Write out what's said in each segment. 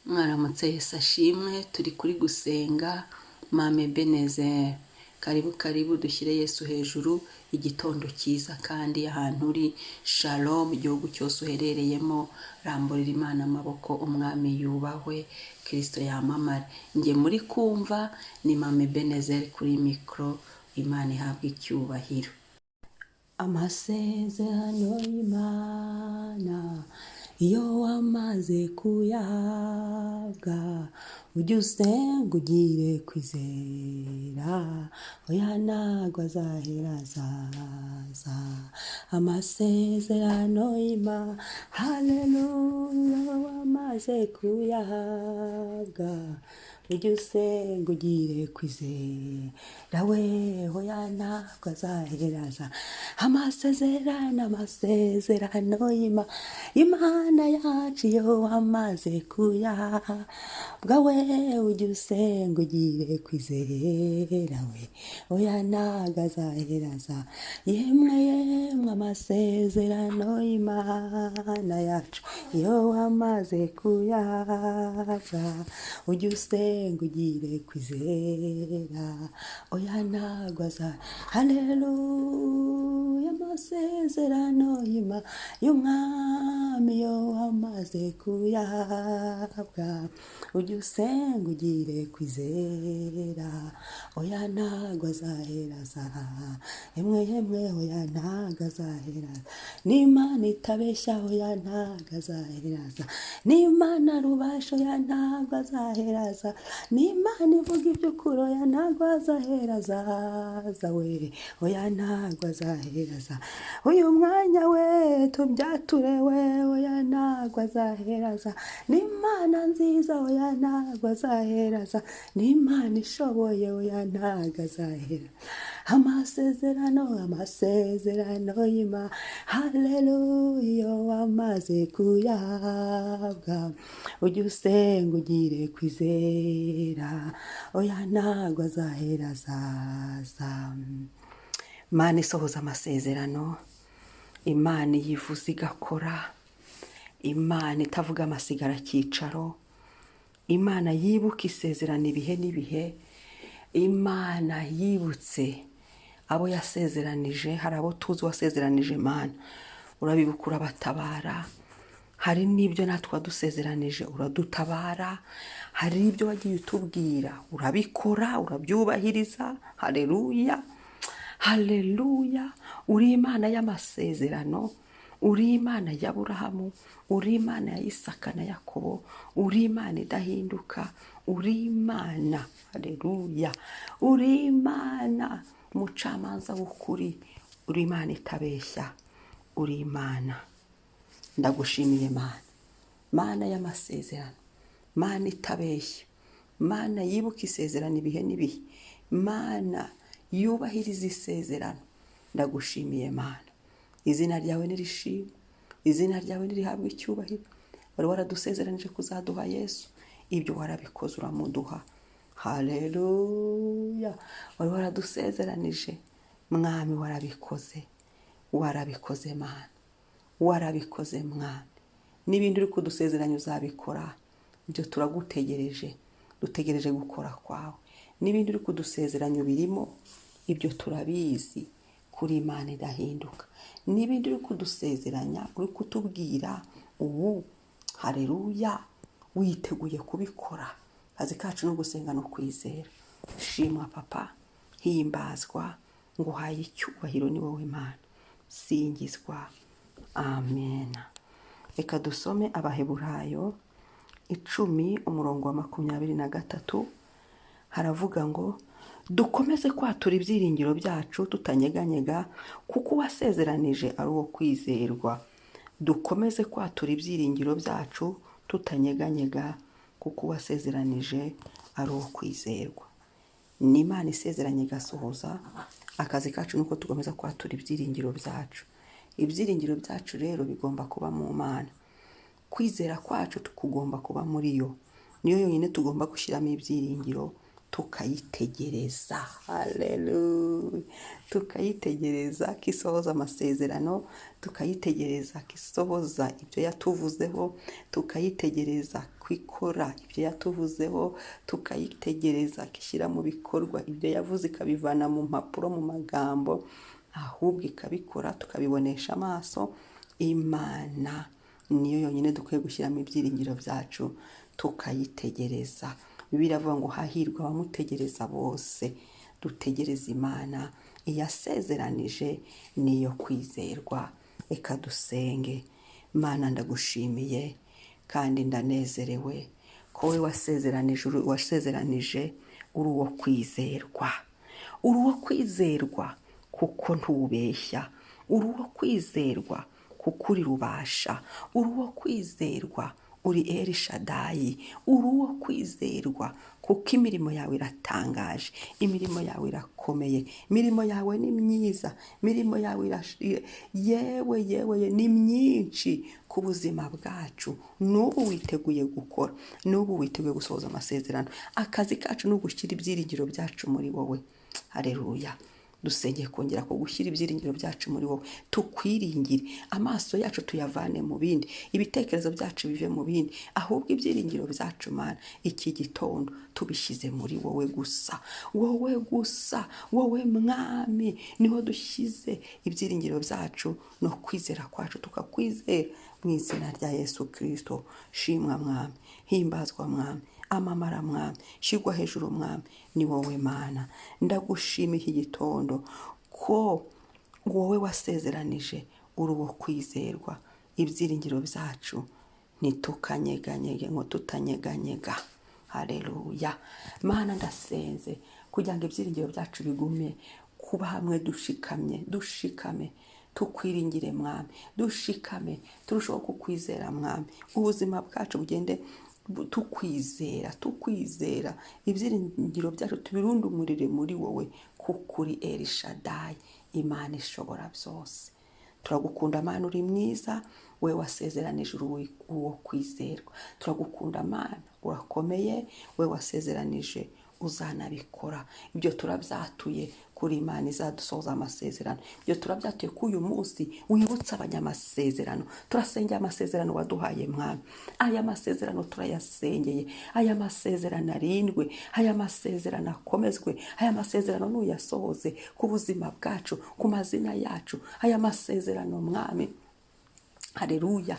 Mwaramutse Yesu ashimwe, turi kuri gusenga Mame Benezeri. Karibu dushyire Yesu hejuru, igitondo cyiza kandi ahantu uri Shalom, igihugu cyose uherereyemo, ramburira Imana amaboko, umwami yubahwe, Kristo yamamare. Njye muri kumva ni Mame Benezeri kuri mikoro, Imana ihabwa icyubahiro. Amasezerano y'Imana iyo wamaze kuyahabwa, ujye usenga ugire kwizera, oya ntabwo azahera azaza. Amasezerano y'Imana, haleluya, wamaze kuyahabwa, ujye usenga ugire kwizera, we oya ntabwo azahera azaza. Amasezerano y'Imana yacu iyo wamaze kuyahabwa, we ujye usenga ugire kwizera, we oya ntabwo azahera azaza. Yemwe amasezerano y'Imana yacu iyo wamaze kuyahabwa, ujye usenga ugire kwizera, oya ntabwo azahera. Haleluya, amasezerano y'Umwami iyo wamaze kuyahabwa, ujye usenga ugire kwizera, oya ntabwo azahera azaza. Yemwe oya ntabwo azahera. N'Imana itabeshya oya ntabwo azahera azaza. N'Imana rubasha oya ntabwo azahera azaza. N'Imana ivuga iby'ukuri oya ntabwo azahera azaza, we oya ntabwo azahera azaza. Uyu mwanya we tubyature we oya ntabwo azahera azaza. N'Imana nziza oya ntabwo azahera azaza. N'Imana ishoboye oya ntabwo azahera. Amasezerano y'Imana, haleluya, iyo wamaze kuyahabwa, ujye usenga ugire kwizera, oya ntabwo azahera azaza. Imana isohoza amasezerano, Imana yivuza igakora, Imana itavuga amasigara cyicaro, Imana yibuka isezerano ibihe n'ibihe, Imana yibutse abo yasezeranije. Hari abo tuzi wasezeranije Mana, urabibuka urabatabara. Hari n'ibyo natwe wadusezeranije uradutabara. Hari ibyo wagiye utubwira urabikora, urabyubahiriza. Haleluya, haleluya. Uri Imana y'amasezerano, uri Imana ya Aburahamu, uri Imana ya Isaka na Yakobo, uri Imana idahinduka, uri Imana, haleluya, uri Imana umucamanza w'ukuri, uri Imana itabeshya, uri Imana. Ndagushimiye Mana, Mana y'amasezerano, Mana itabeshya, Mana yibuka isezerano ibihe n'ibihe, Mana yubahiriza isezerano. Ndagushimiye Mana, izina ryawe nirishimwe, izina ryawe nirihabwe icyubahiro. Wari waradusezeranije kuzaduha Yesu, ibyo warabikoze uramuduha. Haleluya, wari waradusezeranije Mwami, warabikoze Mana, warabikoze Mwami. N'ibindi uri kudusezeranya uzabikora, ibyo turagutegereje, dutegereje gukora kwawe. N'ibindi uri kudusezeranya birimo, ibyo turabizi kuri Imana idahinduka. N'ibindi uri kudusezeranya, uri kutubwira ubu, haleluya, witeguye kubikora. Kazi kacu no gusenga no kwizera. Shimwa Papa, himbazwa, nguhaye icyubahiro ni wowe Mana, singizwa, amen. Reka dusome Abaheburayo 10:23. Haravuga ngo dukomeze kwatura ibyiringiro byacu tutanyeganyega, kuko uwasezeranije ari uwo kwizerwa. Dukomeze kwatura ibyiringiro byacu tutanyeganyega, kuko uwasezeranije ari uwo kwizerwa. N'Imana isezeranye igasohoza. Akazi kacu nuko tugomeza kwatura ibyiringiro byacu. Ibyiringiro byacu rero bigomba kuba mu Mana. Kwizera kwacu tukugomba kuba muri yo. Niyo yonyine tugomba gushyiramo ibyiringiro tukayitegereza. Haleluya. tukayitegereza ko isohoza amasezerano, tukayitegereza ko isohoza ibyo yatuvuzeho, tukayitegereza ko ikora ibyo yatuvuzeho, tukayitegereza ko ishyira mu bikorwa ibyo yavuze, ikabivana mu mpapuro, mu magambo, ahubwo ikabikora tukabibonesha amaso. Imana niyo yonyine dukwiye gushyiramo ibyiringiro byacu, tukayitegereza. Bibiliya iravuga ngo hahirwa abamutegereza bose. Dutegereze Imana, iyasezeranije niyo kwizerwa. Reka dusenge. Mana, ndagushimiye kandi ndanezerewe ko wowe wasezeranije uri uwo kwizerwa. Uri uwo kwizerwa kuko ntubeshya. Uri uwo kwizerwa kuko uri rubasha. Uri uwo kwizerwa, uri Elishadayi. Uri uwo kwizerwa kuko imirimo yawe iratangaje, imirimo yawe irakomeye, imirimo yawe ni myiza, imirimo yawe yewe ni myinshi ku buzima bwacu. N'ubu witeguye gukora, n'ubu witeguye gusohoza amasezerano. Akazi kacu ni ugushyira ibyiringiro byacu muri wowe. Haleluya. Dusengeye kongera ko gushyira ibyiringiro byacu muri wowe, tukwiringire. Amaso yacu tuyavane mu bindi, ibitekerezo byacu bive mu bindi, ahubwo ibyiringiro byacu Mana iki gitondo tubishyize muri wowe gusa. Wowe gusa, wowe Mwami, niho dushyize ibyiringiro byacu no kwizera kwacu, tukakwizera mu izina rya Yesu Kristo. Shimwa Mwami, himbazwa Mwami, amamara Mwami, shyirwa hejuru Mwami. Ni wowe Mana. Ndagushima iki gitondo ko wowe wasezeranije uri uwo kwizerwa. Ibyiringiro byacu ntitukanyeganyege ngo tutanyeganyega. Haleluya. Mana, ndasenze kugira ngo ibyiringiro byacu bigume kuba hamwe, dushikame tukwiringire Mwami, dushikame turushaho kukwizera Mwami. Ubuzima bwacu bugende tukwizera, ibyiringiro byacu tubirundumurire muri wowe kuko uri Elishadayi, Imana ishobora byose. Turagukunda Mana, uri mwiza, we wasezeranije uri uwo kwizerwa. Turagukunda Mana, urakomeye, we wasezeranije uzanabikora. Ibyo turabyatuye kuri Imana izadusohoza amasezerano. Ibyo turabyatuye ko uyu munsi wibutsa abanyamasezerano. Turasengeye amasezerano waduhaye Mwami. Aya masezerano turayasengeye, aya masezerano arindwe, aya masezerano akomezwe, aya masezerano nuyasohoze ku buzima bwacu, ku mazina yacu. Aya masezerano Mwami, haleluya,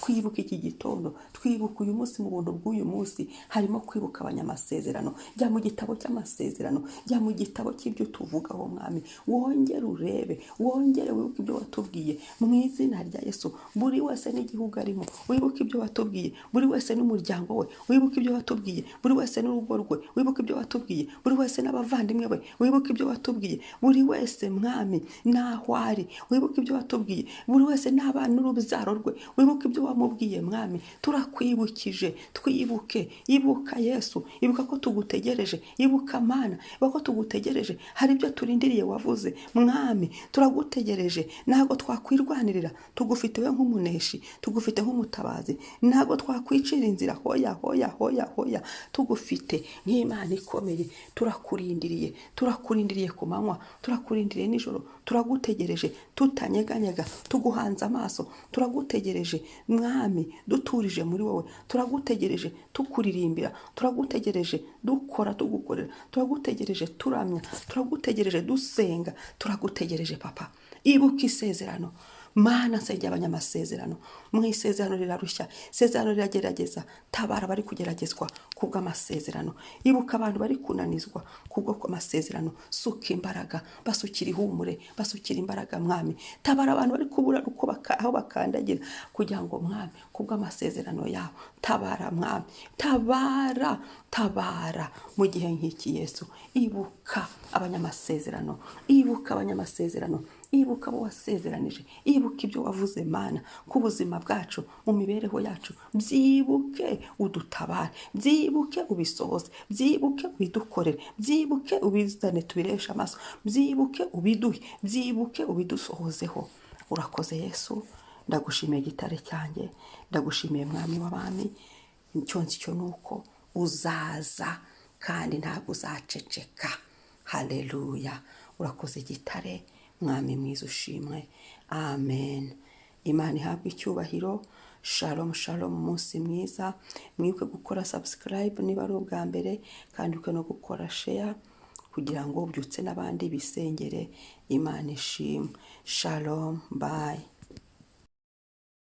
twibuke iki gitondo, twibuke uyu munsi. Mu buntu bw'uyu munsi harimo kwibuka abanyamasezerano. Jya mu gitabo cy'amasezerano, jya mu gitabo cy'ibyo tuvugaho Mwami, wongere urebe, wongere wibuke ibyo watubwiye mu izina rya Yesu. Buri wese n'igihugu arimo, wibuke ibyo watubwiye. Buri wese n'umuryango we, wibuke ibyo watubwiye. Buri wese n'urugo rwe, wibuke ibyo watubwiye. Buri wese n'abavandimwe be, wibuke ibyo watubwiye. Buri wese Mwami naho ari, wibuke ibyo watubwiye. Buri wese n'abana n'urubyaro rwe, wibuke ibyo wamubwiye Mwami. Turakwibukije, twibuke. Ibuka Yesu, ibuka ko tugutegereje. Ibuka Mana, ibuka ko tugutegereje. Hari ibyo turindiriye wavuze Mwami, turagutegereje. Ntabwo twakwirwanirira, tugufite we nk'umuneshi, tugufite nk'umutabazi. Ntabwo twakwicira inzira, hoya, tugufite nk'Imana ikomeye. Turakurindiriye ku manywa, turakurindiriye nijoro. Turagutegereje tutanyeganyega, tuguhanze amaso. Turagutegereje Mwami, duturije muri wowe. Turagutegereje tukuririmbira, turagutegereje dukora, tugukorera. Turagutegereje turamya, turagutegereje dusenga, turagutegereje Papa. Ibuka isezerano Mana, nsengera abanyamasezerano. Mu isezerano rirarushya, isezerano riragerageza. Tabara bari kugeragezwa kubw'amasezerano. Ibuka abantu bari kunanizwa kubwo amasezerano. Suka imbaraga, basukira ihumure, basukira imbaraga Mwami. Tabara abantu bari kubura uko aho bakandagira, kugira ngo Mwami kubw'amasezerano yabo. Tabara Mwami, tabara mu gihe nk'iki Yesu. Ibuka abanyamasezerano, ibuka abo wasezeranije. Ibuka ibyo wavuze Mana ku buzima bwacu, mu mibereho yacu. Byibuke udutabare, byibuke ubisohoze, byibuke ubidukorere, byibuke ubizane tubiresha amaso, byibuke ubiduhe, byibuke ubidusohozeho. Urakoze Yesu, ndagushimiye gitare cyanjye, ndagushimiye Mwami w'abami. Icyo nzi cyo nuko uzaza kandi ntabwo uzaceceka. haleluya. Urakoze gitare, mwami mwiza ushimwe, amen. Imana ihabwe icyubahiro. Shalom shalom, umunsi mwiza. Mwibuke gukora subscribe niba ari ubwa mbere, kandi uke no gukora share kugira ngo ubyutse n'abandi bisengere. Imana ishimwe. Shalom, bye.